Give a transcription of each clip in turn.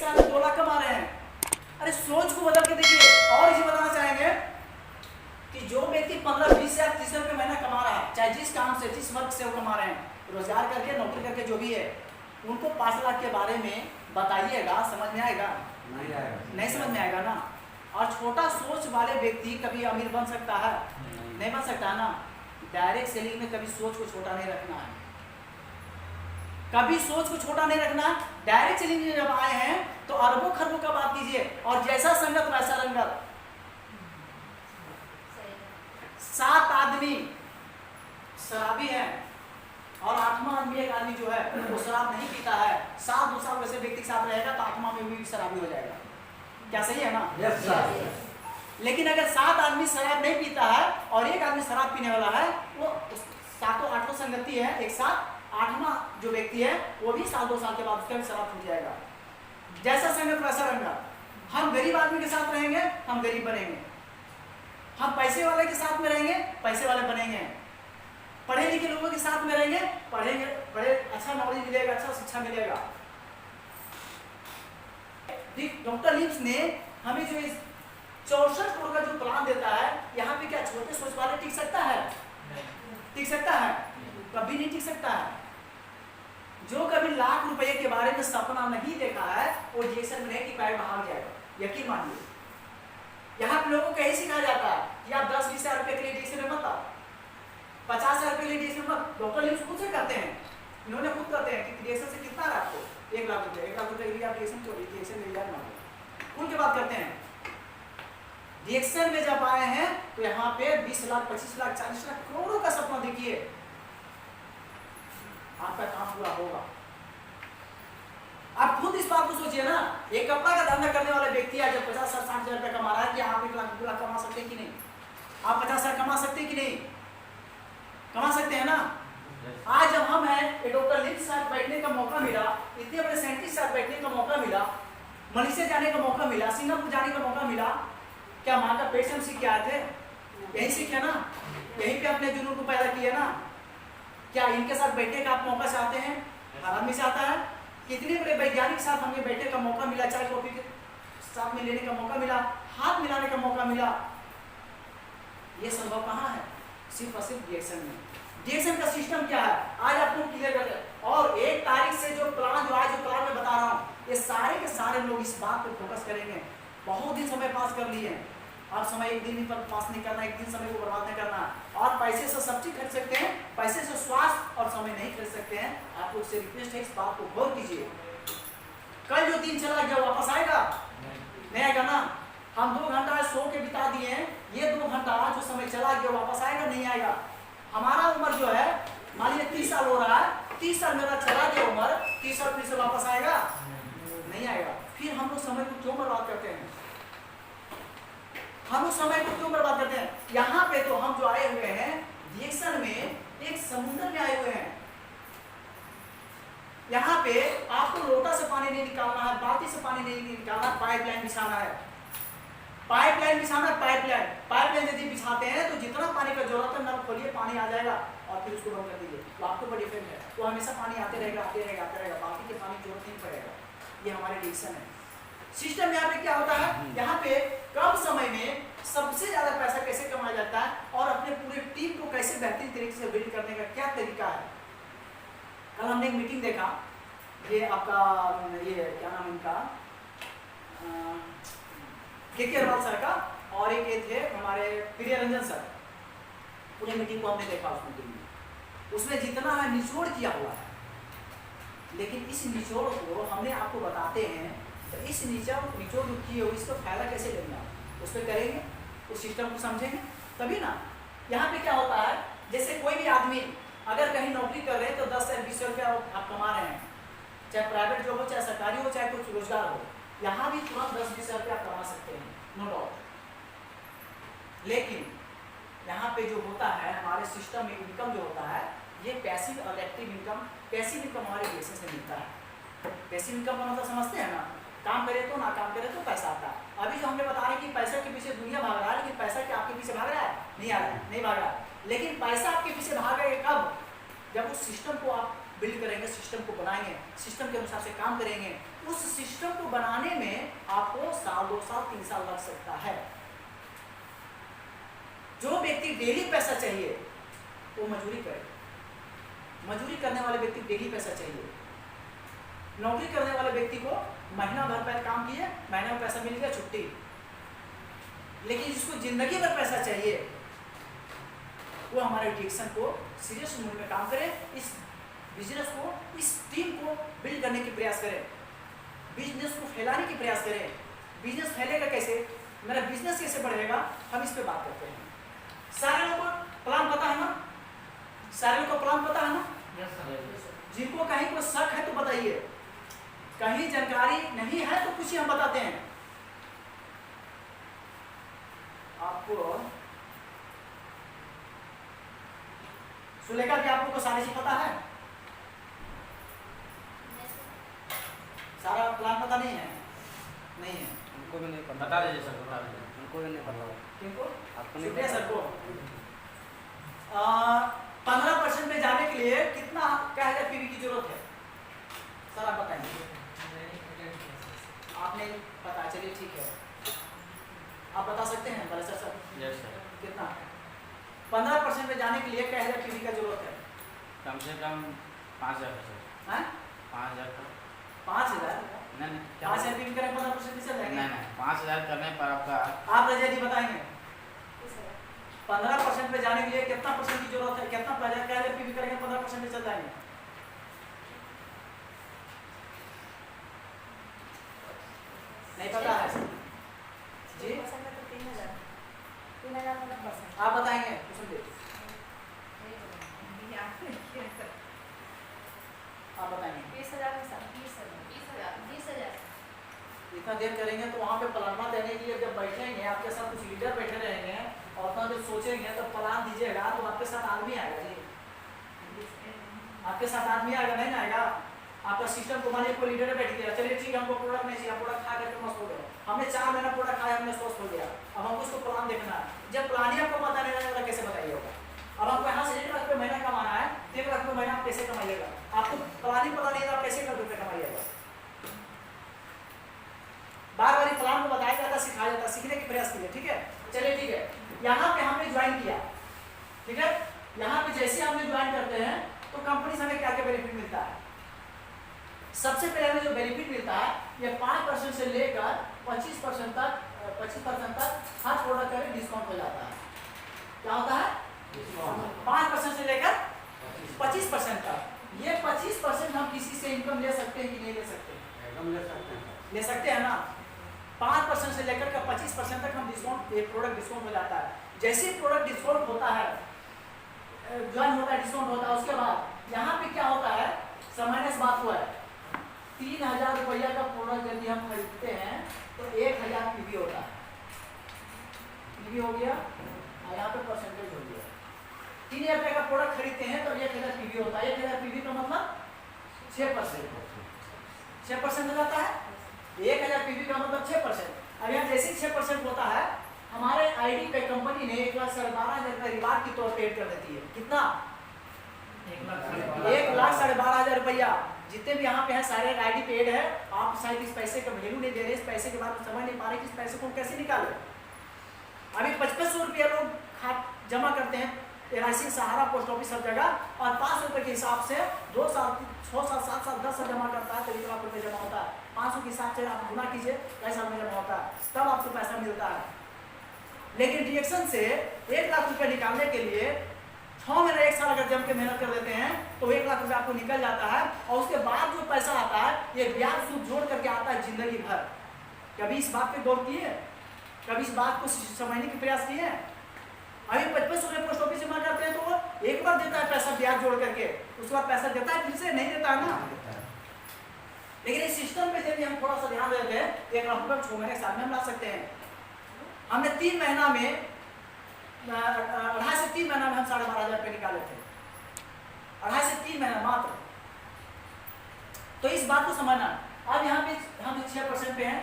साल में 2 लाख कमा रहे हैं। अरे सोच को बदल के देखिए। और इसे बताना चाहेंगे कि जो व्यक्ति 15-20 या 30 रुपये महीना कमा रहा है, चाहे जिस काम से जिस वर्क से वो कमा रहे हैं, रोजगार करके नौकरी करके जो भी है, उनको 5 लाख के बारे में बताइएगा, समझ में आएगा? नहीं आएगा, नहीं समझ में आएगा ना। और छोटा सोच वाले व्यक्ति कभी अमीर बन सकता है? नहीं बन सकता ना। डायरेक्ट सेलिंग में कभी सोच को छोटा नहीं रखना है, कभी सोच को छोटा नहीं रखना। डायरेक्ट सेलिंग में जब आए हैं तो अरबों खरबों का बात कीजिए, और जैसा संगत वैसा रंगत। 7 आदमी शराबी है और 8वां आदमी एक आदमी जो है वो शराब नहीं पीता है, 7 साल वैसे व्यक्ति के साथ रहेगा तो 8वां में भी शराबी हो जाएगा। क्या सही है ना? Yes sir. लेकिन अगर 7 आदमी शराब नहीं पीता है और एक आदमी शराब पीने वाला है, वो 7-8 संगति है एक साथ, 8वां जो व्यक्ति है वो भी 1-2 साल के बाद उसका भी शराब छूट जाएगा। जैसा संगत वैसा रंगत। हम गरीब आदमी के साथ रहेंगे, हम गरीब बनेंगे। हम पैसे वाले के साथ में रहेंगे, पैसे वाले बनेंगे। पढ़े लिखे लोगों के साथ में रहेंगे, पढ़े अच्छा नॉलेज मिलेगा, अच्छा शिक्षा मिलेगा। डॉक्टर लिप्स ने हमें जो इस 64 करोड़ का जो प्लान देता है, यहाँ पे क्या छोटे सोच वाले टिक सकता है? टिक सकता है? कभी नहीं टिक सकता है। जो कभी लाख रुपए के बारे में सपना नहीं देखा है, वो डिएक्शन में नहीं टिक पाएगा, भाग जाएगा। यकीन मानिए। यहाँ पे लोगों को यही सिखाया जाता है कि आप 10-20 हज़ार रुपए के लिए डिएक्शन में मत आओ, 50 हज़ार रुपए के लिए डिएक्शन मत। डॉक्टर लिप्स खुद से करते हैं, इन्होंने खुद करते हैं कि डिएक्शन से कितना है आपको? 1 लाख रुपए। 1 लाख रुपए के लिए आप डिएक्शन ले जाए ना, खुल के बात करते हैं। डिएक्शन में जब आए हैं तो यहाँ पे 20 लाख, 25 लाख, 40 लाख करोड़ों का सपना देखिए, आपका काम पूरा होगा। आप खुद इस बात को सोचिए ना, एक कपड़ा का धंधा करने वाला व्यक्ति है जब 50-60 हज़ार रुपए कमा रहा है, कि आप 1 लाख 2 लाख कमा सकते हैं कि नहीं? आप 50 हज़ार कमा सकते हैं कि नहीं? कमा सकते हैं ना। आज जब हम हैं, डॉक्टर लिप्स के साथ बैठने का मौका मिला, इतने बड़े साइंटिस्ट के साथ बैठने का मौका मिला, मलेशिया जाने का मौका मिला, सिंगापुर जाने का मौका मिला, क्या माँ का पेट से हम सीख के आए थे? यही सीखे ना, यहीं पे अपने जुनून को पैदा किया ना। क्या इनके साथ बैठने का आप मौका चाहते हैं? हर आदमी चाहता है। कितने बड़े वैज्ञानिक साथ हमें बैठने का मौका मिला, चाय कॉफी के साथ में लेने का मौका मिला, हाथ मिलाने का मौका मिला। ये संभव कहाँ है? सिर्फ और सिर्फ डिएक्शन में। डिएक्शन का सिस्टम क्या है आज आपको क्लियर कर दिया। और 1 तारीख से जो प्लान मैं बता रहा हूँ, ये सारे के सारे लोग इस बात पे फोकस करेंगे। बहुत दिन समय पास कर लिए हैं, अब समय एक दिन पर पास नहीं करना, एक दिन समय को बर्बाद नहीं करना। और पैसे से सब चीज खरीद सकते हैं, पैसे से स्वास्थ्य और समय नहीं खरीद सकते हैं। आप लोग से रिक्वेस्ट है, इस बात को गौर कीजिए। कल जो दिन चला गया वापस आएगा? नहीं आएगा ना। हम 2 घंटा सो के बिता दिए हैं, ये 2 घंटा जो समय चला गया वापस आएगा? नहीं आएगा। हमारा उम्र जो है, मान लीजिए 30 साल हो रहा है, 30 साल मेरा चला गया उम्र, 30 साल फिर से वापस आएगा? नहीं आएगा। फिर हम लोग समय को क्यों बर्बाद करते हैं? हम उस समय को क्यों बर्बाद करते हैं? यहाँ पे तो हम जो आए हुए हैं डिएक्शन में, एक समुद्र में आए हुए हैं। यहाँ पे आपको लोटा से पानी नहीं निकालना है, बाल्टी से पानी नहीं निकालना, पाइपलाइन बिछाना है। पाइपलाइन बिछाना है, पाइपलाइन यदि बिछाते हैं तो जितना पानी का जरूरत है नल खोलिए, पानी आ जाएगा और फिर उसको बंद कर दीजिए, तो आपको बड़ी इफेक्ट है। तो हमेशा पानी आते रहेगा, बाकी के पानी जरूरत नहीं पड़ेगा। ये हमारे डिएक्शन है। सिस्टम यहाँ पे क्या होता है, यहाँ पे कम समय में सबसे ज्यादा पैसा कैसे कमाया जाता है और अपने पूरे टीम को कैसे बेहतरीन तरीके से बिल्ड करने का क्या तरीका है। कल हमने एक मीटिंग देखा, ये आपका ये क्या नाम इनका, के अग्रवाल सर का, और एक ये थे हमारे प्रिय रंजन सर। पूरे मीटिंग को हमने देखा। उस मीटिंग में उसने जितना है निचोड़ किया हुआ है, लेकिन इस निचोड़ को हमने आपको बताते हैं तो इस निचोड़ जो किए हो इसका फायदा कैसे लेना, उस पर करेंगे, उस सिस्टम को समझेंगे तभी ना। यहाँ पे क्या होता है, जैसे कोई भी आदमी अगर कहीं नौकरी कर रहे हैं तो 10 से 20 रुपया आप कमा रहे हैं, चाहे प्राइवेट जॉब हो, चाहे सरकारी हो, चाहे कुछ रोजगार हो, यहाँ भी तुरंत 10-20 रुपया आप कमा सकते हैं, नो डाउट। लेकिन यहाँ पे जो होता है हमारे सिस्टम में इनकम जो होता है, ये पैसिव और एक्टिव इनकम। पैसिव इनकम हमारे बेसिस से मिलता है। पैसिव इनकम का मतलब समझते हैं ना, काम करे तो ना काम करे तो पैसा आता है। अभी जो हमने बता रहे कि पैसा के पीछे दुनिया भाग रहा है, लेकिन पैसा क्या आपके पीछे भाग रहा है? नहीं आ रहा है, नहीं भाग रहा है। लेकिन पैसा आपके पीछे भागेगा कब? जब उस सिस्टम को आप बिल्ड करेंगे, सिस्टम को बनाएंगे, सिस्टम के अनुसार से काम करेंगे। उस सिस्टम को बनाने में आपको साल, 2 साल, 3 साल लग सकता है। जो व्यक्ति डेली पैसा चाहिए वो मजदूरी करे। मजदूरी करने वाले व्यक्ति को डेली पैसा चाहिए। नौकरी करने वाले व्यक्ति को महीना भर पहले काम किए, महीने में पैसा मिल गया, छुट्टी। लेकिन जिसको जिंदगी भर पैसा चाहिए वो हमारे डिक्शन को सीरियस मूड में काम करे, इस बिजनेस को, इस टीम को बिल्ड करने की प्रयास करें, बिजनेस को फैलाने की प्रयास करें। बिजनेस फैलेगा कैसे, मेरा बिजनेस कैसे बढ़ेगा, हम इस पे बात करते हैं। सारे लोगों को प्लान पता है ना? सारे लोगों को प्लान पता है ना? जिनको कहीं कोई शक है तो बताइए, कहीं जानकारी नहीं है तो कुछ ही हम बताते हैं आपको। सुलेखा, क्या आपको सारी चीज पता है? सारा प्लान पता नहीं है? नहीं है, उनको भी नहीं पता। बता दीजिए सर, बता दीजिए। उनको भी नहीं पता। किनको? आपको नहीं शुक्रिया पता? सर को। 15% में जाने के लिए कितना क्या है पीवी की जरूरत है? सर आप बताएंगे। आपने पता, चलिए ठीक है, आप बता सकते हैं भले सर? Sir yes sir. कितना? 15% में जाने के लिए क्या है पीवी का जरूरत है? कम से कम 5,000 सर। हैं? 5,000 का 5,000? नहीं 5,000 पीवी करें 15% चल जाएंगे? नहीं 5,000 करने पर आपका आप रजिया जी बताएंगे 15% पे जाने के लिए कितना परसेंट की जरूरत है? कितना क्या पीवी करेंगे 15% में चल जाएंगे? नहीं पता है जी? आप बताएंगे कुछ भी? आप बताएंगे 20,000 इतना देर करेंगे तो वहाँ पे प्लान देने के लिए जब बैठेंगे, आपके साथ कुछ लीडर बैठे रहेंगे और उतना देर सोचेंगे तो प्लान दीजिएगा तो आपके साथ आदमी आएगा जी। आपके साथ आदमी आएगा, नहीं ना आएगा? आपका सिस्टम को मानिए कोई लीडर बैठ गया, चलिए ठीक है हमको प्रोडक्ट नहीं चाहिए, प्रोडक्ट खा करके मस्त हो गया, हमने 4 महीना प्रोडक्ट खाया, हमने स्वस्थ हो गया, अब हमको उसको प्लान देखना है। जब प्लान ही आपको पता नहीं रहेगा कैसे बताइएगा? अब आपको यहाँ से 1 लाख रुपये महीना कमाना है, 1 लाख रुपये महीना आप कैसे कमाइएगा? आपको प्लान ही पता नहीं है, आप कैसे 1 लाख रुपये कमाइएगा? बार बार प्लान को बताया जाता, सिखाया जाता, सीखने की प्रयास कीजिए, ठीक है? चलिए ठीक है, यहाँ पे हमने ज्वाइन किया, ठीक है? यहाँ पे जैसे हमने ज्वाइन करते हैं तो कंपनी से हमें क्या क्या बेनिफिट मिलता है? सबसे पहले हमें जो बेनिफिट मिलता है ये 5% से लेकर 25% तक हर प्रोडक्ट का डिस्काउंट हो जाता है। क्या होता है? 5% से लेकर 25% तक। ये 25% हम किसी से इनकम ले सकते हैं कि नहीं ले सकते? एकदम ले सकते हैं। ले सकते हैं ना? 5% से लेकर का 25% तक हम डिस्काउंट, ये प्रोडक्ट डिस्काउंट हो जाता है। जैसे प्रोडक्ट डिस्काउंट होता है, ज्वाइन होता है, डिस्काउंट होता है, उसके बाद यहाँ पे क्या होता है? सामान्य बात हुआ है 3,000 रुपया का प्रोडक्ट यदि हम खरीदते हैं तो 1,000 पीवी होता है। पीवी हो गया और यहाँ पे परसेंटेज हो गया। 3,000 रुपये का प्रोडक्ट खरीदते हैं तो 1,000 पीवी होता है। 1,000 पीवी का मतलब 6%। 6% हो जाता है। 1,000 पीवी का मतलब 6%। अब यहाँ जैसे 6% होता है, हमारे आईडी पे कंपनी ने 1,12,500 रुपये रिवार्ड की तौर पे कर देती है। कितना? 1,12,500 रुपया। जितने भी यहाँ पे हैं सारे आईडी पेड है। आप शायद इस पैसे का वैल्यू नहीं दे रहे, इस पैसे के बाद समझ नहीं पा रहे कि इस पैसे को कैसे निकाले। अभी 500 रुपया लोग जमा करते हैं LIC, सहारा, पोस्ट ऑफिस, सब जगह, और 500 रुपये के हिसाब से 2 साल, 6 साल, 7 साल, 10 साल जमा करता है तो 1 लाख रुपये जमा होता है। 500 के हिसाब से आप गुना कीजिए, कैसा में जमा होता है, तब आपको पैसा मिलता है। लेकिन डिडक्शन से 1 लाख रुपये निकालने के लिए 6 महीने, 1 साल अगर जम के मेहनत कर देते हैं तो 1 लाख रुपये आपको निकल जाता है। और उसके बाद जो पैसा आता है ये ब्याज सूद जोड़ करके आता है जिंदगी भर। कभी इस बात पे गौर किए? कभी इस बात को समझने की प्रयास किए? अभी 500 रुपये पोस्ट ऑफिस जमा करते हैं तो वो एक बार देता है पैसा ब्याज जोड़ करके, उसके बाद पैसा देता है, फिर से नहीं देता है ना। लेकिन इस सिस्टम पे यदि हम थोड़ा सा ध्यान देते हैं 1 लाख रुपये 6 महीने साल में हम ला सकते हैं। हमने 3 महीना में 2.5 से 3 महीना में हम 12,500 रुपये निकाले थे। 2.5 से 3 महीना मात्र। तो इस बात को समझना। अब यहाँ पे हम 6% पे हैं,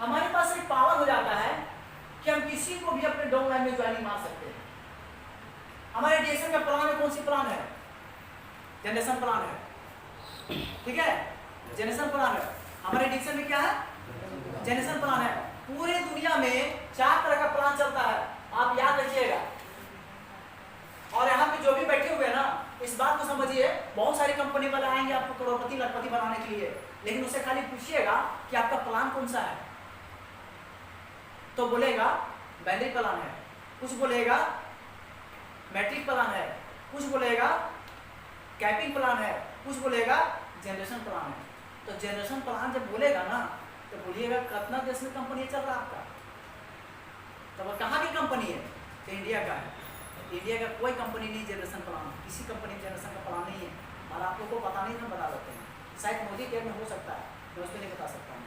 हमारे पास एक पावर हो जाता है कि हम किसी को भी अपने डाउनलाइन में ज्वाइनिंग मार सकते हैं। हमारे DSM का प्लान है, कौन सी प्लान है? जनरेशन प्लान है। ठीक है, जनरेशन प्लान है। हमारे डिक्शन में क्या है? जनरेशन प्लान है। पूरे दुनिया में 4 तरह का प्लान चलता है, आप याद रखिएगा। और यहाँ पे जो भी बैठे हुए हैं ना, इस बात को समझिए, बहुत सारी कंपनी वाले आएंगे आपको करोड़पति लखपति बनाने के लिए, लेकिन उससे खाली पूछिएगा कि आपका प्लान कौन सा है, तो बोलेगा बैनरी प्लान है, कुछ बोलेगा मैट्रिक प्लान है, कुछ बोलेगा कैपिंग प्लान है, कुछ बोलेगा जनरेशन प्लान है। तो जनरेशन प्लान जब बोलेगा ना, तो बोलिएगा कितना देश में कंपनी चल रहा है आपका, तो कहाँ की कंपनी है? तो इंडिया का है। इंडिया का कोई कंपनी नहीं जनरेशन प्लान, किसी कंपनी में जनरेशन का प्लान नहीं है। और आप लोगों को पता नहीं, हम बता देते हैं, शायद मोदी केयर में हो सकता है, मैं उसको नहीं बता सकता हूँ।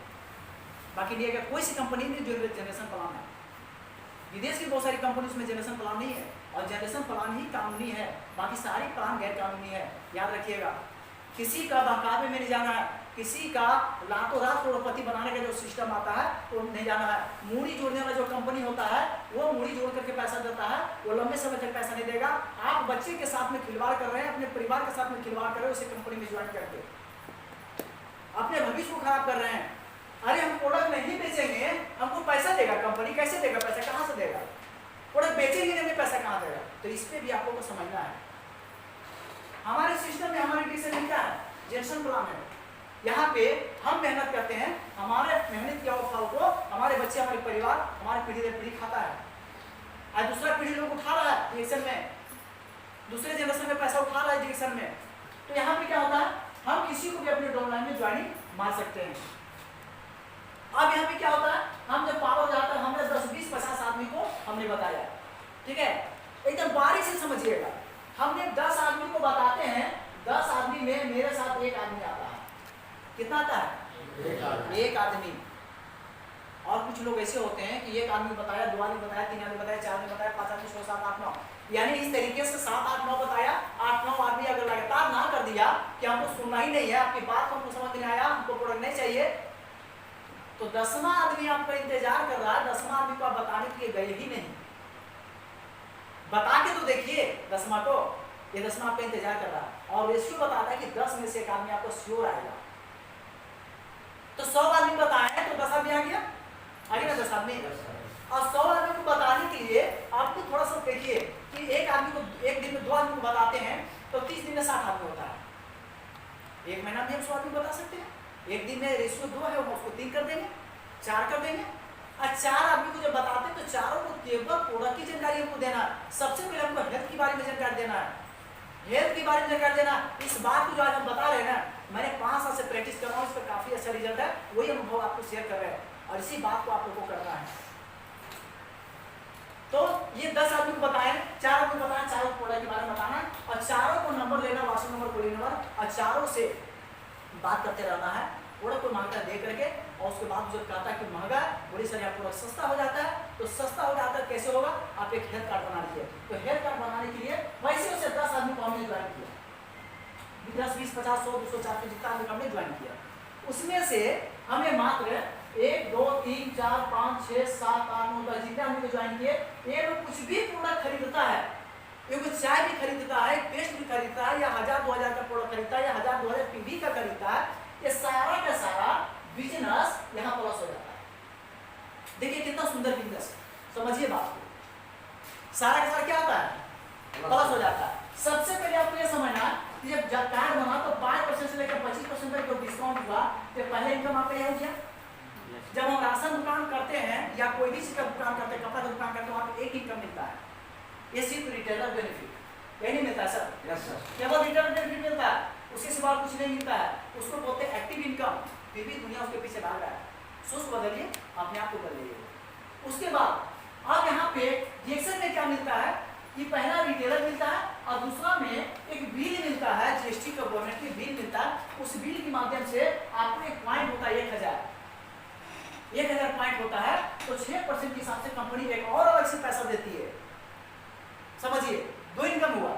बाकी इंडिया का कोई सी कंपनी नहीं जो जनरेशन प्लान है। विदेश की बहुत सारी कंपनी उसमें जनरेशन प्लान नहीं है, और जनरेशन प्लान ही कानूनी है, बाकी सारी प्लान गैर कानूनी है। याद रखिएगा, किसी का बहकावे में नहीं जाना है, किसी का रातों रात करोड़पति बनाने का जो सिस्टम आता है वो नहीं जाना है। मूड़ी जोड़ने वाला जो कंपनी होता है वो मूड़ी जोड़ करके पैसा देता है, वो लंबे समय तक पैसा नहीं देगा। आप बच्चे के साथ में खिलवाड़ कर रहे हैं, अपने परिवार के साथ में खिलवाड़ कर रहे हैं उसे कंपनी में ज्वाइन करके, अपने भविष्य को खराब कर रहे हैं। अरे हम प्रोडक्ट नहीं बेचेंगे, हमको पैसा देगा कंपनी, कैसे देगा पैसा, कहाँ से देगा? प्रोडक्ट बेचेंगे नहीं, हमें पैसा कहाँ देगा? तो इस पर भी आप लोगों को समझना है। हमारे सिस्टम में हमारे डिसीजन क्या है? जनरेशन प्लान है। यहाँ पे हम मेहनत करते हैं, हमारे मेहनत किया हुआ फल को हमारे बच्चे, हमारे परिवार, हमारे पीढ़ी दर पीढ़ी खाता है। आज दूसरा पीढ़ी लोग उठा रहा है डिरेक्शन में, दूसरे जनरेशन में पैसा उठा रहा है डिरेक्शन में। तो यहाँ पे क्या होता है, हम किसी को भी अपने डाउनलाइन में ज्वाइनिंग मार सकते हैं। अब यहाँ पे क्या होता है, हम जब पावर जाता है, हमने 10, 20, 50 आदमी को हमने बताया, ठीक है, एकदम बारीक से समझिएगा। हमने 10 आदमी को बताते हैं, 10 आदमी में मेरे साथ एक आदमी आता है। कितना आता है? एक आदमी। और कुछ लोग ऐसे होते हैं कि एक आदमी बताया, 2 आदमी बताया, 3 आदमी बताया, 4 आदमी बताया, 5 आदमी, 6, 7, 8, 9, यानी इस तरीके से 7, 8, 9 बताया। 8, 9 आदमी अगर लगातार ना कर दिया कि हमको सुनना ही नहीं है, आपकी बात हमको समझ नहीं आया, हमको प्रोडक्ट नहीं चाहिए, तो 10वां आदमी आपका इंतजार कर रहा है। 10वां आदमी को आप बताने के लिए गए ही नहीं, बता के तो देखिए 10वां को, ये 10वां आपका इंतजार कर रहा है। और रेशियो बताता है कि 10 में से एक आदमी आपको श्योर आएगा। तो 100 आदमी बताए तो 10 आदमी आ गया, आगे ना 10 आदमी। और 100 आदमी को बताने के लिए आपको थोड़ा सा देखिए कि एक आदमी को एक दिन में 2 आदमी को बताते हैं तो 30 दिन में 60 आदमी होता है। एक महीना में हम 100 आदमी बता सकते हैं। एक दिन में रेशियो 2 है, उसको 3 कर देंगे, 4 कर देंगे। और 4 आदमी को जब बताते हैं तो चारों को केवल प्रोडक्ट की जानकारी हमको देना है। सबसे पहले हमको हेल्थ के बारे में जानकारी देना है, हेल्थ के बारे में जानकारी देना। इस बात को जो आज हम बता रहे हैं ना, मैंने 5 साल से प्रैक्टिस कर रहा हूँ, इस पर काफी अच्छा रिजल्ट है, वही अनुभव आपको शेयर कर रहे हैं, और इसी बात को आप लोगों को करना है। तो ये 10 आदमी को बताए, 4 आदमी को बताया, चारों प्रोडक्ट के बारे में बताना, और चारों को नंबर लेना, व्हाट्सएप नंबर, कोई नंबर, और चारों से बात करते रहना है। प्रोडक्ट को मांगता है दे करके, और उसके बाद जब कहता है कि महंगा है, बोली सर यहाँ प्रोडक्ट सस्ता हो जाता है। तो सस्ता हो जाता है कैसे होगा, आप एक हेल्थ कार्ड बना लीजिए। तो हेल्थ कार्ड बनाने के लिए वैसे उसे 10 आदमी को हमने ज्वाइन किया, 10, 20, 50, 100, 200, 400 जितना आदमी हमने ज्वाइन किया, उसमें से हमें मात्र 1, 2, 3, 4, 5, 6, 7, 8, 9, 10 जितने आदमी को ज्वाइन किए। ये लोग कुछ भी प्रोडक्ट खरीदता है, ये कुछ चाय भी खरीदता है, पेस्ट भी खरीदता है, या 1000-2000 का प्रोडक्ट खरीदता है, या 1000-2000 पीवी का खरीदता है, ये सारा का सारा बिजनेस यहाँ प्लस हो जाता है। देखिए कितना सुंदर बिजनेस, समझिए बात को, सारा का सारा क्या होता है, प्लस हो जाता है। सबसे पहले आपको ये समझना कि जब कार्ड बना तो 5% से लेकर 25% तक जो डिस्काउंट हुआ, तो पहले इनकम आपका यह हो गया। जब हम राशन दुकान करते हैं या कोई भी चीज का दुकान करते हैं, कपड़ा का दुकान करते हैं, वहाँ पे एक इनकम मिलता है, ये सिर्फ रिटेलर बेनिफिट यही नहीं मिलता है सर। केवल रिटेलर बेनिफिट मिलता है, उसके सिवा कुछ नहीं मिलता है। उसको बोलते हैं एक्टिव इनकम, फिर भी दुनिया उसके पीछे भाग रहा है। सोच बदलिए, अपने आप को बदलिए। उसके बाद अब यहाँ पे रिएक्शन में क्या मिलता है, ये पहला रिटेलर मिलता है, और दूसरा में एक बिल मिलता है, जीएसटी का गवर्नमेंट की बिल मिलता है। उस बिल के माध्यम से आपको एक पॉइंट होता है 1000 पॉइंट होता है, तो 6% के हिसाब से कंपनी एक और अलग से पैसा देती है। समझिए 2 इनकम हुआ,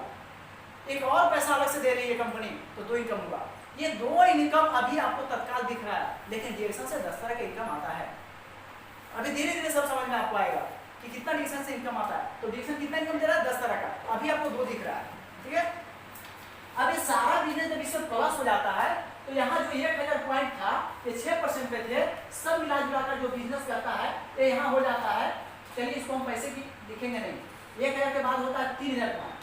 एक और पैसा अलग से दे रही है कंपनी, तो 2 इनकम हुआ। ये 2 इनकम अभी आपको तत्काल दिख रहा है, लेकिन डिरेक्शन से 10 तरह का इनकम आता है। अभी धीरे धीरे सब समझ में आपको आएगा कि कितना डिरेक्शन से इनकम आता है। तो डिरेक्शन कितना इनकम दे रहा है, 10 तरह का, अभी आपको 2 दिख रहा है, ठीक है। अब ये सारा बिजनेस जब इससे प्लस हो जाता है तो यहाँ जो 1000 पॉइंट था ये 6% पे थे, सब मिला जुला कर जो बिजनेस करता है ये यहाँ हो जाता है। चलिए इसको हम पैसे की लिखेंगे नहीं, 1000 के बाद होता है 3000 पॉइंट।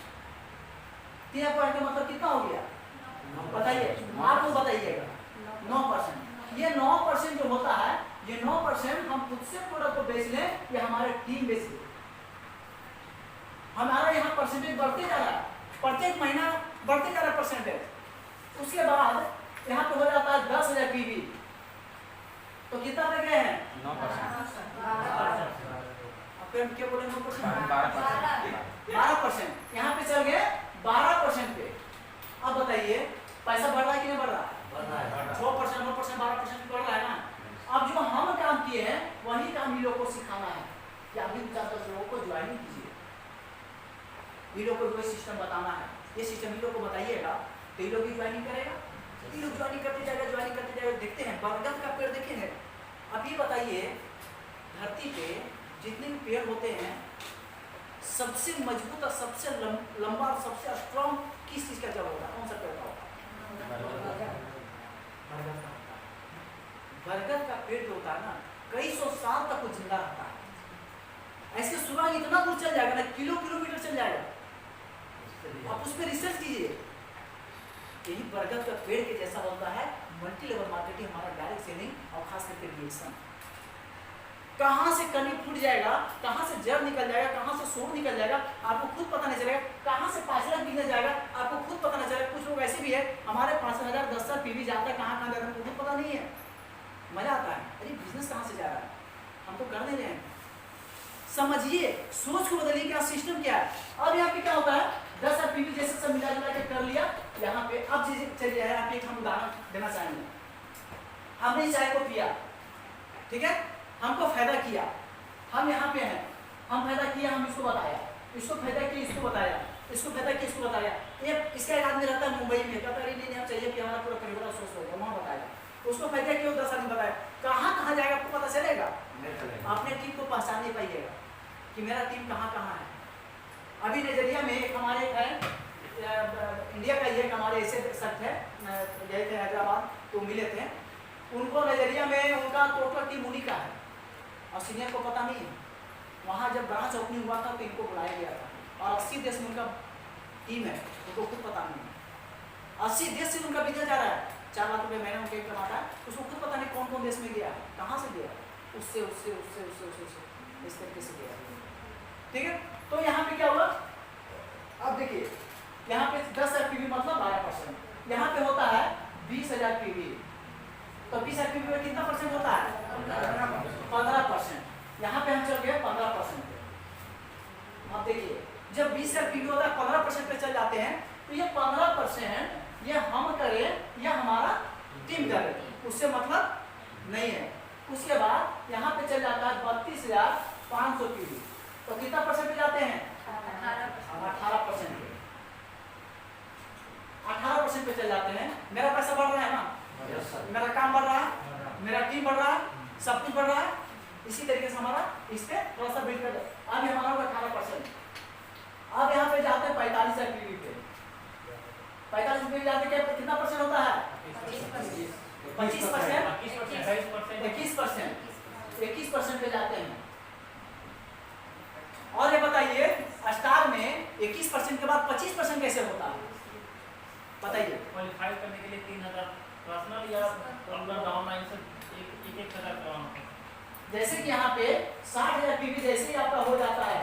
3000 पॉइंट का मतलब कितना हो गया बताइए, आप लोग बताइएगा। 9%। ये 9% जो होता है, ये 9% हम खुद से प्रोडक्ट को बेच लें, ये हमारे टीम बेच ले। हमारा यहाँ परसेंटेज बढ़ते जा रहा है, प्रत्येक महीना बढ़ते जा रहा है परसेंटेज। उसके बाद यहाँ पे हो जाता है 10,000 पीवी, तो कितना पे गए हैं 9%। अब क्या बोले 9%? 12%। यहाँ पे चल गए 12% पे। अब बताइए पैसा बढ़ रहा है कि नहीं बढ़ रहा है? 6%, 9%, 12% बढ़ रहा है ना। अब जो हम काम किए हैं वही काम इन लोगों को सिखाना है कि अभी 50 लोगों को ज्वाइनिंग कीजिए, इन लोगों को जो सिस्टम बताना है, ये सिस्टम इन लोगों को बताइएगा तो ये लोग भी ज्वाइनिंग करेगा। ये लोग ज्वाइनिंग करते जाएगा, ज्वाइनिंग करते जाएगा। देखते हैं बरगद का पेड़ देखे हैं। अब ये बताइए धरती पे जितने भी पेड़ होते हैं सबसे मजबूत और सबसे लंबा और सबसे स्ट्रॉन्ग किस चीज का जड़ होता है? कौन सा पेड़ का होता है? बरगद का पेड़ जो होता है ना कई सौ साल तक वो जिंदा रहता है। ऐसे सुबह इतना दूर चल जाएगा ना, किलोमीटर चल जाएगा। आप उस पर रिसर्च कीजिए। यही बरगद का पेड़ के जैसा होता है मल्टी लेवल मार्केटिंग, हमारा डायरेक्ट सेलिंग और खास करके रिएक्शन। कहाँ से कनी फूट जाएगा, कहाँ से जड़ निकल जाएगा, कहाँ से सूर निकल जाएगा, आपको खुद पता नहीं चलेगा। कहाँ से 5 लाख बिजनेस जाएगा, आपको खुद पता नहीं चलेगा। कुछ लोग ऐसे भी है हमारे 5,000 10,000 पीवी जाता है, कहाँ जाता है उनको खुद पता नहीं है। मजा आता है, अरे बिजनेस कहाँ से जा रहा है, हम तो कर नहीं रहे हैं। समझिए, सोच को बदलिए, क्या सिस्टम क्या है। अब यहाँ पे क्या होता है 10,000 पीवी जैसे सब मिला जुला के कर लिया। यहाँ पे अब चलिए यहाँ पे हम उदाहरण देना चाहेंगे। हमने चाय को पिया, ठीक है, हमको फायदा किया, हम यहाँ पे हैं, हम फायदा किया, हम इसको बताया, इसको फायदा किया, इसको बताया, इसको फायदा किया, इसको बताया। ये इसका एक आदमी रहता है मुंबई में, कहता है नहीं हम चाहिए कि हमारा पूरा परिवार स्वस्थ हो जाए, वहाँ बताया, उसको फायदा किया, 10 आदमी बताया। कहाँ जाएगा आपको पता चलेगा? अपने टीम को पहचान नहीं पाइएगा कि मेरा टीम कहाँ है। अभी नजरिया में एक हमारे है इंडिया का, ये हमारे ऐसे सख्त है, गए थे हैदराबाद तो मिले थे उनको। नजरिया में उनका टोटल टीम उन्हीं का है और सीनियर को पता नहीं है। वहाँ जब ब्रांच ओपनिंग हुआ था तो इनको बुलाया गया था और 80 देश में उनका टीम है, उनको खुद पता नहीं है। 80 देश से उनका बिजनेस जा रहा है, 4 लाख रुपये महीना उनके कमाता है, उसको खुद पता नहीं कौन देश में गया, कहाँ से गया, उससे इस तरीके से गया। ठीक है, तो यहाँ पे क्या हुआ? अब देखिए यहाँ पे 10,000 पीवी मतलब 12%, यहाँ पे होता है 20,000 पीवी, तो 20,000 पीवी में कितना परसेंट होता है? 15%। यहाँ पे हम चल गए 15%। अब देखिए जब 20,000 पीवी होता है 15% पे चल जाते हैं, तो ये 15% ये हम करें या हमारा टीम करे उससे मतलब नहीं है। उसके बाद यहाँ पे चल जाता है 32,500 पीवी, तो कितना परसेंट पे जाते हैं? 18%। 18% पे चल जाते हैं। मेरा पैसा बढ़ रहा है ना, मेरा काम बढ़ रहा है, मेरा टीम बढ़ रहा है, सब कुछ बढ़ रहा है। इसी तरीके से हमारा इस पे थोड़ा सा बिल्ड कर। अब हमारा होगा 18%। अब यहाँ पे जाते हैं 45,000 पीवी पे। 45 पे जाते क्या कितना परसेंट होता है? 25%, 21% पे जाते हैं। और ये बताइए स्टार में 21% के बाद 25% कैसे होता है बताइए? क्वालिफाई करने के लिए 3,000 पर्सनल या ऑनलाइन से एक हजार। जैसे कि यहाँ पे 60,000 पीवी जैसे ही आपका हो जाता है,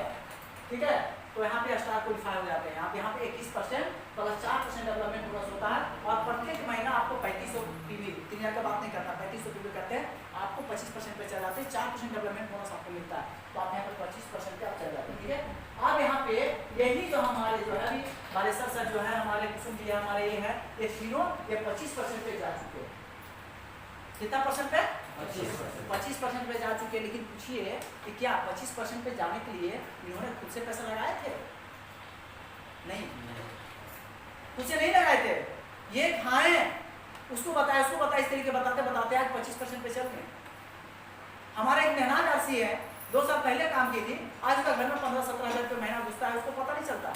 ठीक है, तो यहाँ पे स्टार क्वालिफाई हो जाते हैं। यहाँ पे 21% प्लस 4% डेवलपमेंट बोनस होता है और प्रत्येक महीना आपको 3500 पीवी, 3,000 का बात नहीं करता, 3500 पीवी करते हैं, आपको 25% पे चल जाते हैं, 4% डेवलपमेंट बोनस आपको मिलता है, तो आप यहाँ पे 25% पे आप चल जाते हैं। ठीक है, अब यहाँ पे यही जो हमारे जो है अभी हमारे सर जो है हमारे कुसुम जी हमारे ये है, ये तीनों ये 25% पे जा चुके हैं। कितना परसेंट पे? 25% पे जा चुके हैं। लेकिन पूछिए कि क्या 25% पे जाने के लिए इन्होंने खुद से पैसा लगाए थे? नहीं, खुद से नहीं लगाए थे। ये खाए उसको बताया इस तरीके बताते आज 25% पे चल गए। हमारा एक मेहनाज आरसी है, 2 साल पहले काम की थी, आज का घर में 15-17 हज़ार रुपये महीना घुसता है, उसको पता नहीं चलता है।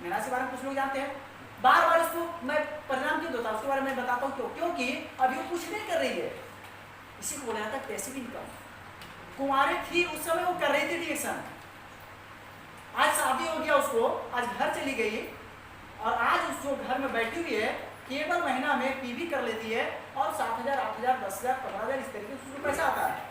मेहनाज के बारे में कुछ लोग जानते हैं, बार बार इसको मैं परिणाम क्यों देता हूँ, उसके बारे में बताता हूँ क्यों, क्योंकि अभी वो कुछ नहीं कर रही है, इसी को बोला जाता है पैसिव इनकम। कुंवारी थी उस समय वो कर रही थी ट्यूशन, आज शादी हो गया उसको, आज घर चली गई और आज उस जो घर में बैठी हुई है केवल महीना में पीवी कर लेती है और 7,000, 8,000, 10,000, 15,000 इस तरीके से उसको पैसा आता है।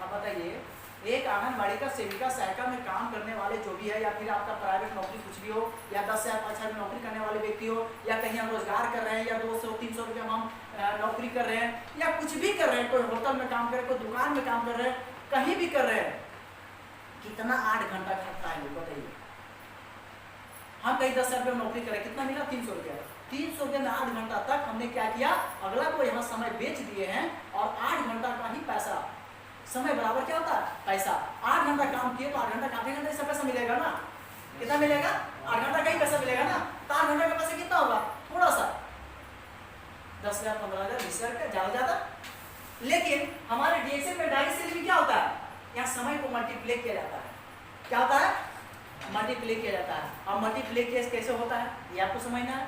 अब बताइए, एक आंगनबाड़ी का सेविका सहायिका में काम करने वाले जो भी है, या फिर आपका प्राइवेट नौकरी कुछ भी हो, या 10,000, 5,000 में नौकरी करने वाले व्यक्ति हो, या कहीं हम रोजगार कर रहे हैं, या 200-300 रुपये हम नौकरी कर रहे हैं, या कुछ भी कर रहे हैं, कोई होटल में काम कर रहे हैं, कोई दुकान में काम कर रहे हैं, कहीं भी कर रहे हैं, कितना 8 घंटा खटता है लोग बताइए। हम कहीं 10,000 रुपये नौकरी करें, कितना मिला? 300 रुपया। 300 रुपये में 8 घंटा तक हमने क्या किया, अगला को यहाँ समय बेच दिए हैं और 8 घंटा का ही पैसा, समय बराबर क्या होता है? पैसा। 8 घंटा काम किए तो 8 घंटा, आधे घंटे से पैसा मिलेगा ना, कितना मिलेगा? 8 घंटा का ही पैसा मिलेगा ना। तो 8 घंटा का पैसा कितना होगा? थोड़ा सा 10,000, 15,000, 20,000 का ज्यादा। लेकिन हमारे डीएसए में डायरेक्ट सैलरी क्या होता है? यहाँ समय को मल्टीप्लाई किया जाता है। क्या होता है? मल्टीप्लाई किया जाता है। अब मल्टीप्लाई कैसे होता है ये आपको समझना है।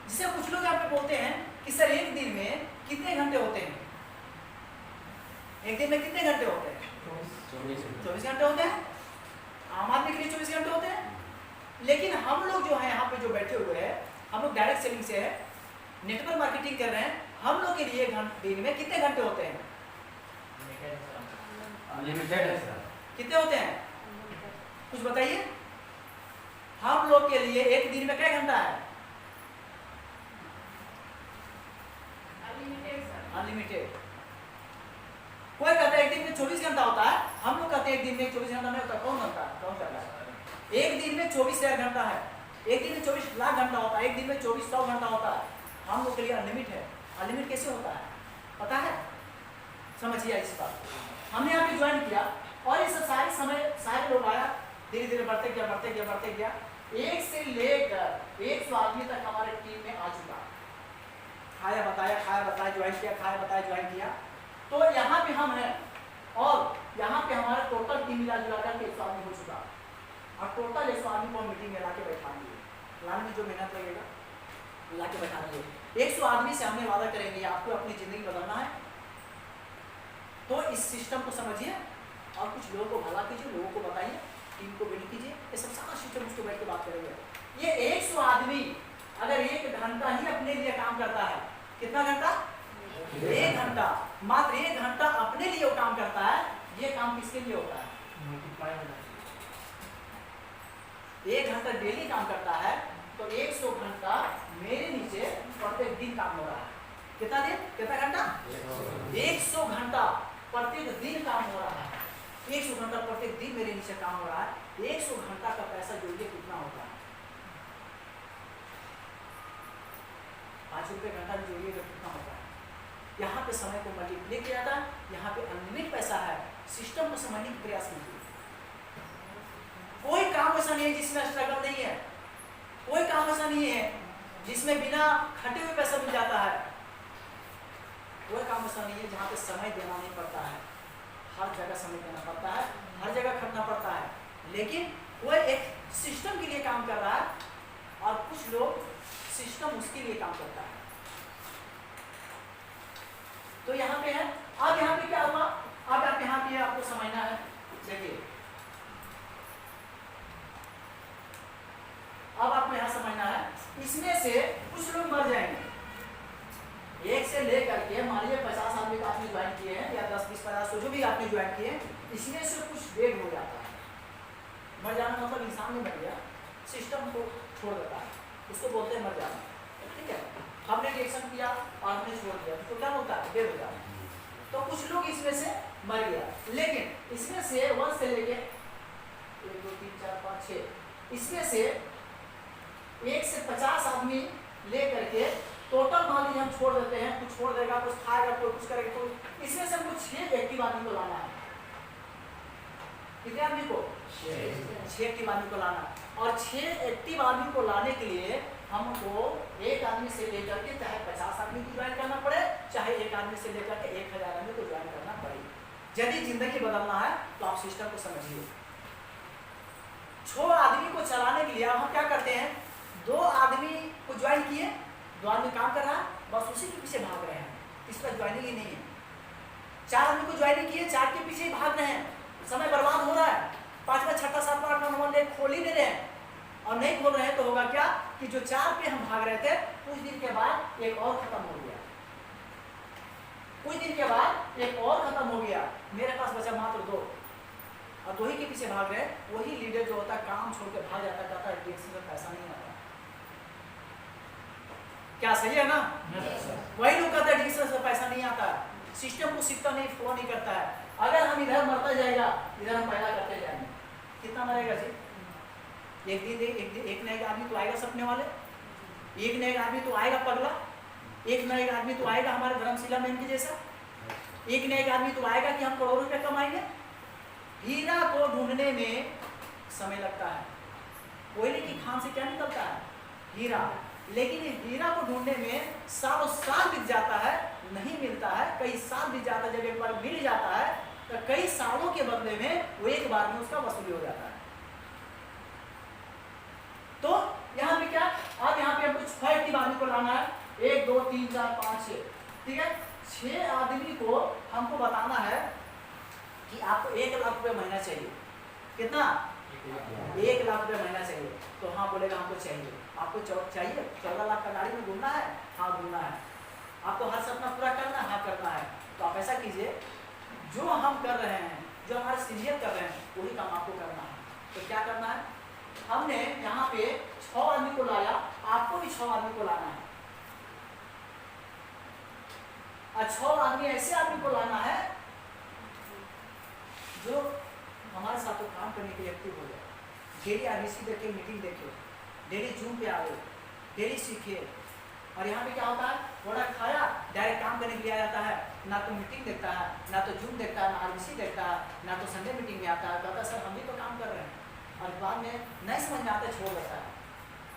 जिसे कुछ लोग यहाँ पे बोलते हैं कि सर एक दिन में कितने घंटे होते हैं? एक दिन में कितने घंटे होते हैं? 24 घंटे होते हैं। आम आदमी के लिए 24 घंटे होते हैं। लेकिन हम लोग जो है यहाँ पे जो बैठे हुए हैं, हम लोग डायरेक्ट सेलिंग से है, नेटवर्क मार्केटिंग कर रहे हैं, हम लोग के लिए दिन में कितने घंटे होते हैं? अनलिमिटेड है सर। कितने होते हैं कुछ बताइए? हम लोग के लिए एक दिन में क्या घंटा है? अनलिमिटेड। कोई कहता है एक दिन में 24 घंटा होता है, हम लोग कहते हैं एक दिन में 24 घंटा नहीं होता। कौन होता है? कौन कहता है? एक दिन में 24,000 घंटा है, एक दिन में 24 लाख घंटा होता है, एक दिन में 2400 घंटा होता है। हम लोग के लिए अनलिमिट है। अनलिमिट कैसे होता है पता है? समझिए इस बात। हमने यहाँ पे ज्वाइन किया और इस सारे समय सारे लोग आया, धीरे धीरे बढ़ते गया बढ़ते गया बढ़ते गया, 1 से लेकर 100 आदमी तक हमारे टीम में आ चुका। खाया बताया ज्वाइन किया, खाया बताया ज्वाइन किया। तो यहाँ पे हम हैं और यहाँ पे हमारा टोटल टीम मिला जुला कर 100 आदमी हो चुका। और टोटल 100 आदमी को मीटिंग में ला के बैठाएंगे, लाने में जो मेहनत लगेगा ला के बैठाएंगे। 100 आदमी से हमने वादा करेंगे आपको अपनी जिंदगी बदलना है, तो इस सिस्टम को समझिए और कुछ लोगों को भला कीजिए, लोगों को बताइए, टीम को बिल्ड कीजिए। ये सब सारा सिस्टम उसको बैठ के बात करेंगे। ये 100 आदमी अगर 1 घंटा ही अपने लिए काम करता है, कितना घंटा? 1 घंटा, मात्र 1 घंटा अपने लिए वो काम करता है। ये काम किसके लिए होता है? 1 घंटा डेली काम करता है, तो 100 घंटा मेरे नीचे प्रत्येक दिन काम हो रहा है। कितना दिन? कितना घंटा? 100 घंटा प्रत्येक दिन काम हो रहा है। 100 घंटा प्रत्येक दिन मेरे नीचे काम हो रहा है। 100 घंटा का पैसा जोड़िए कितना होता है? 5 रुपये घंटा जोड़िएगा कितना होता है? यहाँ पे समय को मल्टीप्लाई किया जाता है, यहाँ पे अनलिमिटेड पैसा है। सिस्टम को समझने की प्रयास कीजिए। कोई काम ऐसा नहीं है जिसमें स्ट्रगल नहीं है, कोई काम ऐसा नहीं है जिसमें बिना खटे हुए पैसा मिल जाता है, कोई काम ऐसा नहीं है जहाँ पे समय देना नहीं पड़ता है। हर जगह समय देना पड़ता है, हर जगह खटना पड़ता है, लेकिन वो एक सिस्टम के लिए काम कर रहा है और कुछ लोग सिस्टम उसके लिए काम करता है। तो यहाँ पे है। अब यहाँ पे क्या हुआ? अब आप यहाँ पे आपको समझना है। देखिए अब आपको यहाँ समझना है, इसमें से कुछ लोग मर जाएंगे। 1 से लेकर के मान लीजिए 50 आदमी का आपने ज्वाइन किए हैं, या 10, 20, 50 जो भी आपने ज्वाइन किए हैं, इसमें से कुछ डेड हो जाता है। मर जाना मतलब इंसान नहीं मर गया, सिस्टम को छोड़ देता है, उसको बोलते हैं मर जाना। ठीक है, हमने रिएक्शन किया और हमने छोड़ दिया, तो क्या होता है? डेड हो जाता है। तो कुछ लोग इसमें से मर गया, लेकिन इसमें से 1 से लेके 1, 2, 3, 4, 5, 6 इसमें से 1 से 50 आदमी ले करके टोटल मान लीजिए हम छोड़ देते हैं। कुछ छोड़ देगा, कुछ खाएगा, कोई कुछ करेगा, तो इसमें से हमको 6 एक्टिव आदमी को लाना है। कितने आदमी को? 6 एक्टिव आदमी को लाना। और 6 एक्टिव आदमी को लाने के लिए हमको एक आदमी से लेकर के चाहे 50 आदमी को ज्वाइन करना पड़े, चाहे एक आदमी से लेकर के 1000 आदमी को ज्वाइन करना पड़े। यदि जिंदगी बदलना है तो आप सिस्टम को समझिए। 6 आदमी को चलाने के लिए हम क्या करते हैं? 2 आदमी को ज्वाइन किए, 2 आदमी काम कर रहा है, बस उसी के पीछे भाग रहे हैं, तीसरा ज्वाइनिंग ही नहीं है। 4 आदमी को ज्वाइनिंग किए, 4 के पीछे ही भाग रहे हैं, समय बर्बाद हो रहा है, 5वां 6वां 7वां 8वां 9वां लेख खोल ही नहीं रहे हैं। और नहीं खोल रहे हैं तो होगा क्या कि जो 4 पे हम भाग रहे थे, कुछ दिन के बाद एक और खत्म हो गया, कुछ दिन के बाद एक और खत्म हो गया, मेरे पास बचा मात्र 2, और 2 ही के पीछे भाग रहे हैं। वही लीडर जो होता है काम छोड़ के भाग जाता, कहता है डिएक्शन में पैसा नहीं आता। क्या सही है ना? वही लोग कहते हैं डिएक्शन से पैसा नहीं आता, सिस्टम को सीखता नहीं, फॉलो नहीं करता है। अगर हम इधर मरता जाएगा, इधर हम पैदा करते जाएंगे, कितना मरेगा जी? एक न एक आदमी तो आएगा सपने वाले, एक न एक आदमी तो आएगा पगला, एक न एक आदमी तो आएगा हमारे धर्मशिला में इनके जैसा, एक न एक आदमी तो आएगा कि हम करोड़ों रुपए कमाएंगे। हीरा को ढूंढने में समय लगता है। कोयले की खान से क्या निकलता है? हीरा। लेकिन हीरा को ढूंढने में सालों साल बीत जाता है, नहीं मिलता है, कई साल बीत जाता है। जब एक बार मिल जाता है तो कई सालों के बदले में वो एक बार में उसका वसूली हो जाता है। तो यहाँ पे क्या, अब यहाँ पे कुछ फैक्ट आदमी को लाना है, 1 2 3 4 5 6, ठीक है, 6 आदमी को हमको बताना है कि आपको 1 लाख रुपए महीना चाहिए। कितना? 1 लाख रुपए महीना चाहिए। तो हाँ बोलेगा हमको चाहिए। आपको चाहिए 14 लाख का गाड़ी में घूमना है? हाँ घूमना है। आपको हर सपना पूरा करना है? हाँ करना है। तो आप ऐसा कीजिए, जो हम कर रहे हैं, जो हमारे सीनियर कर रहे हैं, वही काम आपको करना है। तो क्या करना है, हमने यहाँ पे 6 आदमी को लाया, आपको भी 6 आदमी को लाना है। और 6 आदमी ऐसे आदमी को लाना है जो हमारे साथ काम करने के लिए एक्टिव हो जाए। डेली आरबीसी देखे, मीटिंग देखे, डेली जूम पे आए, डेली सीखे। और यहाँ पे क्या होता है, थोड़ा खाया डायरेक्ट काम करने के लिए आ जाता है, ना तो मीटिंग देखता है, ना तो जूम देखता है, ना आरबीसी देखता है, ना तो संडे मीटिंग में आता है। कहता है सर हम भी तो काम कर रहे हैं, और बाद में नहीं समझ में आता, छोड़ देता है।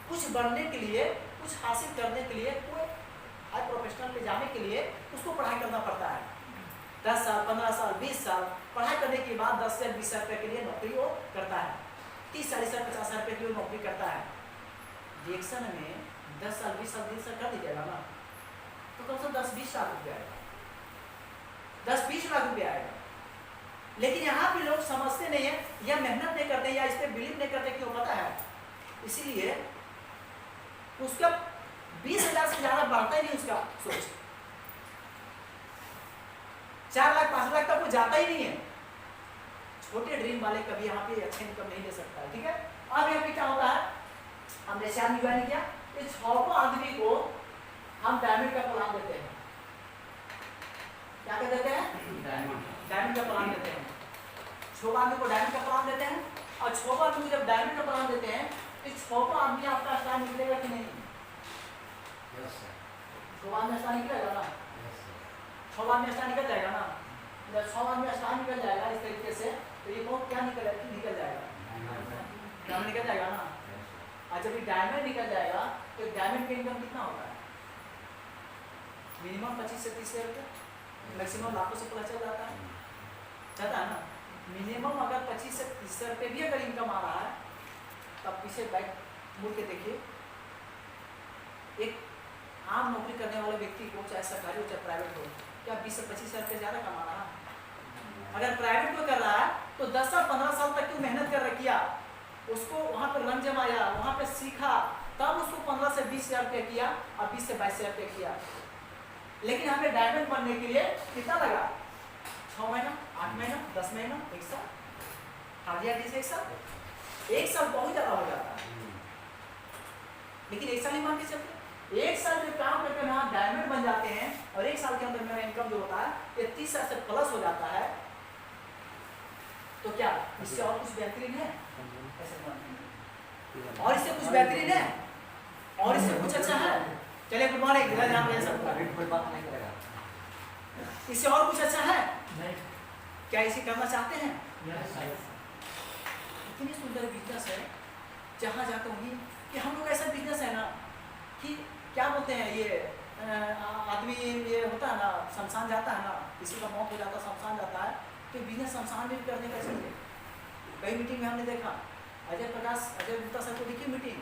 कुछ बढ़ने के लिए, कुछ हासिल करने के लिए, कोई हाई प्रोफेशनल पे जाने के लिए उसको पढ़ाई करना पड़ता है। 10 साल 15 साल 20 साल पढ़ाई करने के बाद 10 से 20 रुपये के लिए नौकरी वो करता है, 30 40 50 रुपये की वो नौकरी करता है। डिएक्शन में 10 साल 20 साल 30 साल कर दीजिएगा ना, तो कम से कम 10-20 लाख रुपये आएगा, 10-20 लाख रुपये आएगा। लेकिन यहाँ पे लोग समझते नहीं है, या मेहनत नहीं करते, या इस पर बिलीव नहीं करते, क्यों पता है? इसीलिए उसका 20,000 से ज़्यादा बढ़ता ही नहीं उसका सोच, 4 लाख 5 लाख तक वो जाता ही नहीं है। छोटे ड्रीम वाले कभी यहाँ पे अच्छे इनकम नहीं ले सकता है, ठीक है। अब यहाँ पे क्या होता है, हमने 4 ज्वाइन किया, इस 6 आदमी को हम डायमंड का प्लान देते हैं। क्या कहते देते हैं? डायमंड का प्लान देते हैं। 6 आदमी को डायमंड का प्लान देते हैं, और 6 आदमी को जब डायमंड का प्लान देते हैं, इस 6 आदमी आपका स्टार निकलेगा कि नहीं? 6 आदमी स्टार निकलेगा ना? 6 आदमी स्टार निकल जाएगा ना? जब 6 आदमी स्टार निकल जाएगा इस तरीके से, तो ये बहुत क्या निकल जाएगा? डायमंड निकल जाएगा ना। और जब ये डायमंड निकल जाएगा तो डायमंड का इनकम कितना होता है? मिनिमम 25 से 30 हज़ार रुपये, मैक्सिमम लाखों से पता चल जाता है ना। मिनिमम अगर 25 से 30 हज़ार रुपये भी अगर इनकम आ रहा है, तब पीछे बैक मुड़ के देखिए, एक आम नौकरी करने वाले व्यक्ति को, चाहे सरकारी हो चाहे प्राइवेट हो, क्या 20 से 25 हज़ार रुपये ज़्यादा कमा रहा है? अगर प्राइवेट को कर रहा है तो 10 साल 15 साल तक क्यों मेहनत कर किया, उसको वहाँ पर रंग जमाया, वहाँ पे सीखा, तब उसको 15 से 20 हज़ार रुपये किया, और 20 से 22 हज़ार रुपये किया। लेकिन हमें डायमंड बनने के लिए कितना लगा? 6 महीना, 8 महीना, 10 महीना, 1 साल, हार्डिया से 1 साल, 1 साल बहुत ज़्यादा हो जाता है। लेकिन 1 साल ही मान के चलते, 1 साल में काम करके हम डायमंड बन जाते हैं, और 1 साल के अंदर मेरा इनकम जो होता है ये 30 हज़ार से प्लस हो जाता है। तो क्या इससे और कुछ बेहतरीन है? और इससे कुछ बेहतरीन है? और इससे कुछ अच्छा है? चलिए गुड मॉर्निंग, इधर ध्यान दें सब। कोई बात नहीं करेगा। इससे और कुछ अच्छा है? नहीं। क्या इसे करना चाहते हैं? यस। इतनी सुंदर बिजनेस है, जहाँ जाते होंगे कि हम लोग ऐसा बिजनेस है ना कि क्या बोलते हैं, ये आदमी ये होता है ना, शमशान जाता है ना, किसी का मौत हो जाता है, शमशान जाता है, तो बिजनेस शमशान में भी करने का चाहिए। कई मीटिंग में हमने देखा, अजय गुप्ता सर को देखिए मीटिंग,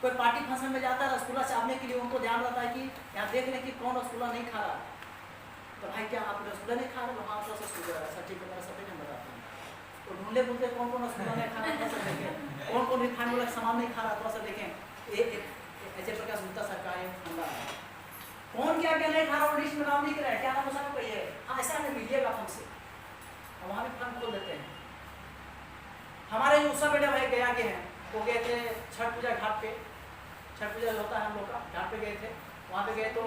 कोई पार्टी फंक्शन में जाता है रसगुल्ला चावने के लिए, उनको ध्यान रहता है कि यहाँ देख लें कि कौन रसगुल्ला नहीं खा रहा। तो भाई क्या आप रसगुल्ला नहीं खा रहे? वहाँ थोड़ा सा शुगर है, सर ठीक है, मेरा सब नहीं बताते हैं। तो ढूंढले बोलते कौन कौन रसगुल्ला नहीं खा रहा, थोड़ा सा देखें, कौन कौन रिफाइंड वाला सामान नहीं खा रहा, थोड़ा सा देखें। ऐसे प्रकाश गुप्ता सरकार है ठंडा है, कौन क्या क्या नहीं खा रहा, लिस्ट में नाम लिख रहा है, क्या नाम उसका कोई है? हाँ, ऐसा हमें मिलिएगा हमसे, हम वहाँ भी फंड खोल देते हैं। हमारे जो उषा बेटा भाई गया के हैं, वो गए थे छठ पूजा घाट पे, छठ पूजा होता है हम लोग का, घाट पे गए थे। वहाँ पे गए तो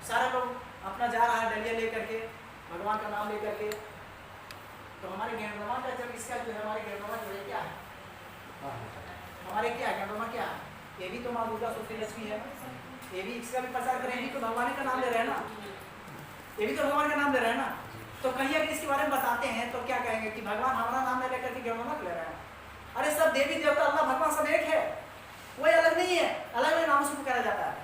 सारे लोग अपना जा रहा है डलिया लेकर के, भगवान का नाम लेकर के। तो हमारे गेंडोमा का जब इसका जो है, हमारे गेंडोमा जो है क्या है, हमारे क्या है गेंडोमा क्या है, ये भी तो माँ दुर्गा सुखी लक्ष्मी है, ये भी इसका भी प्रचार करें, तो भगवान का नाम ले रहे हैं ना, ये भी तो भगवान का नाम ले रहे हैं ना। तो कहीं अगर इसके बारे में बताते हैं तो क्या कहेंगे कि भगवान हमारा नाम ले लेकर के गेंडोमा ले रहे हैं? अरे सब देवी देवता अल्लाह भगवान सब एक है, कोई अलग नहीं है, अलग अलग नामों से पुकारा जाता है।